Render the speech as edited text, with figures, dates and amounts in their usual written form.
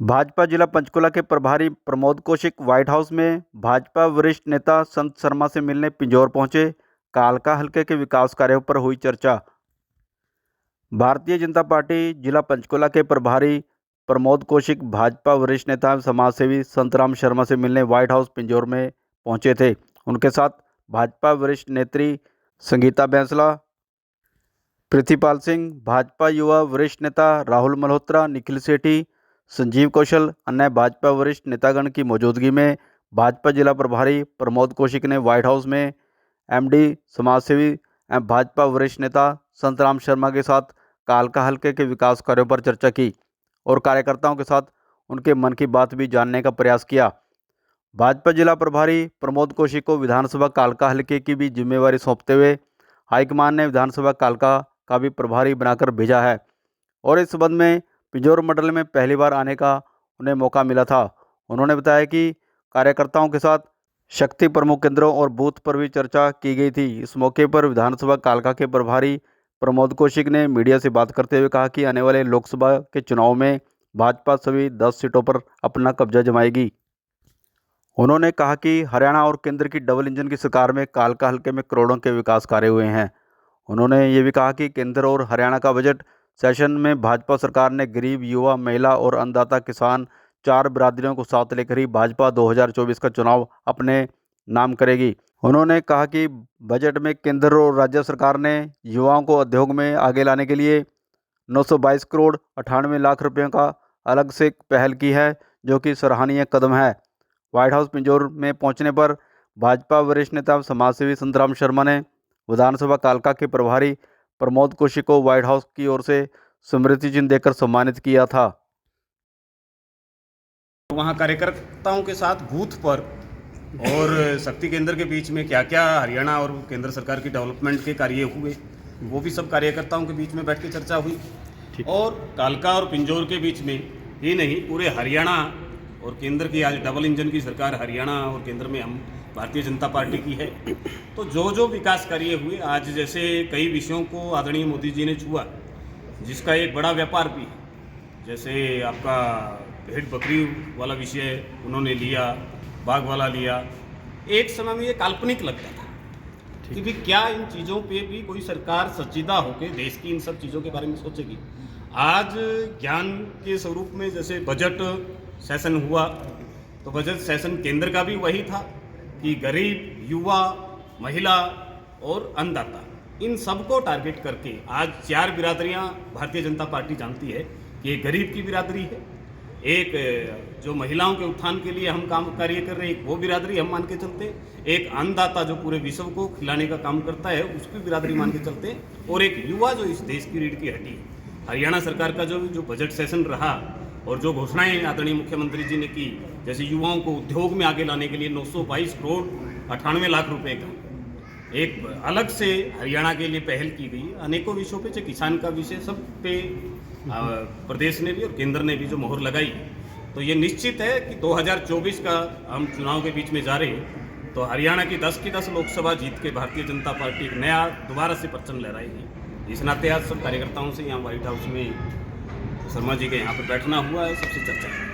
भाजपा जिला पंचकुला के प्रभारी प्रमोद कौशिक व्हाइट हाउस में भाजपा वरिष्ठ नेता संत शर्मा से मिलने पिंजौर पहुंचे। कालका हलके के विकास कार्यों पर हुई चर्चा। भारतीय जनता पार्टी जिला पंचकुला के प्रभारी प्रमोद कौशिक भाजपा वरिष्ठ नेता एवं समाजसेवी संतराम शर्मा से मिलने व्हाइट हाउस पिंजौर में पहुंचे थे। उनके साथ भाजपा वरिष्ठ नेत्री संगीता बैंसला, पृथ्वीपाल सिंह, भाजपा युवा वरिष्ठ नेता राहुल मल्होत्रा, निखिल सेठी, संजीव कौशल, अन्य भाजपा वरिष्ठ नेतागण की मौजूदगी में भाजपा जिला प्रभारी प्रमोद कौशिक ने व्हाइट हाउस में एमडी, समाजसेवी एवं भाजपा वरिष्ठ नेता संतराम शर्मा के साथ कालका हलके के विकास कार्यों पर चर्चा की और कार्यकर्ताओं के साथ उनके मन की बात भी जानने का प्रयास किया। भाजपा जिला प्रभारी प्रमोद कौशिक को विधानसभा कालका हलके की भी जिम्मेवारी सौंपते हुए हाईकमान ने विधानसभा कालका का भी प्रभारी बनाकर भेजा है और इस संबंध में पिंजौर मंडल में पहली बार आने का उन्हें मौका मिला था। उन्होंने बताया कि कार्यकर्ताओं के साथ शक्ति प्रमुख केंद्रों और बूथ पर भी चर्चा की गई थी। इस मौके पर विधानसभा कालका के प्रभारी प्रमोद कौशिक ने मीडिया से बात करते हुए कहा कि आने वाले लोकसभा के चुनाव में भाजपा सभी 10 सीटों पर अपना कब्जा जमाएगी। उन्होंने कहा कि हरियाणा और केंद्र की डबल इंजन की सरकार में कालका हलके में करोड़ों के विकास कार्य हुए हैं। उन्होंने ये भी कहा कि केंद्र और हरियाणा का बजट सेशन में भाजपा सरकार ने गरीब, युवा, महिला और अन्नदाता किसान 4 बिरादरियों को साथ लेकर ही भाजपा 2024 का चुनाव अपने नाम करेगी। उन्होंने कहा कि बजट में केंद्र और राज्य सरकार ने युवाओं को उद्योग में आगे लाने के लिए 922 करोड़ 98 लाख रुपयों का अलग से पहल की है, जो कि सराहनीय कदम है। व्हाइट हाउस पिंजौर में पहुंचने पर भाजपा वरिष्ठ नेता समाजसेवी संतराम शर्मा ने विधानसभा कालका के प्रभारी प्रमोद कौशिक को व्हाइट हाउस की ओर से स्मृति चिन्ह देकर सम्मानित किया था। वहाँ कार्यकर्ताओं के साथ बूथ पर और शक्ति केंद्र के बीच में क्या क्या हरियाणा और केंद्र सरकार की डेवलपमेंट के कार्य हुए, वो भी सब कार्यकर्ताओं के बीच में बैठ के चर्चा हुई। और कालका और पिंजौर के बीच में ही नहीं, पूरे हरियाणा और केंद्र की आज डबल इंजन की सरकार हरियाणा और केंद्र में हम भारतीय जनता पार्टी की है। तो जो जो विकास कार्य हुए आज, जैसे कई विषयों को आदरणीय मोदी जी ने छुआ, जिसका एक बड़ा व्यापार भी है। जैसे आपका भेड़ बकरी वाला विषय उन्होंने लिया, बाघ वाला लिया। एक समय में ये काल्पनिक लगता था कि भी क्या इन चीज़ों पे भी कोई सरकार सजीदा होकर देश की इन सब चीज़ों के बारे में सोचेगी। आज ज्ञान के स्वरूप में जैसे बजट सेशन हुआ, तो बजट सेशन केंद्र का भी वही था कि गरीब, युवा, महिला और अन्नदाता, इन सबको टारगेट करके आज 4 बिरादरियां भारतीय जनता पार्टी जानती है कि एक गरीब की बिरादरी है, एक जो महिलाओं के उत्थान के लिए हम काम कार्य कर रहे हैं वो बिरादरी हम मान के चलते हैं, एक अन्नदाता जो पूरे विश्व को खिलाने का काम करता है उसकी बिरादरी मान के चलते हैं, और एक युवा जो इस देश की रीढ़ की हड्डी है। हरियाणा सरकार का जो बजट सेशन रहा और जो घोषणाएं आदरणीय मुख्यमंत्री जी ने की, जैसे युवाओं को उद्योग में आगे लाने के लिए 922 करोड़ 98 लाख रुपए का एक अलग से हरियाणा के लिए पहल की गई। अनेकों विषयों पे, चाहे किसान का विषय, सब पे प्रदेश ने भी और केंद्र ने भी जो मोहर लगाई। तो ये निश्चित है कि 2024 का हम चुनाव के बीच में जा रहे हैं, तो हरियाणा की 10 की 10 लोकसभा जीत के भारतीय जनता पार्टी एक नया दोबारा से परचम लहराएगी। इस नाते आज सब कार्यकर्ताओं से यहाँ व्हाइट हाउस में शर्मा जी के यहाँ पर बैठना हुआ है, सबसे चर्चा है।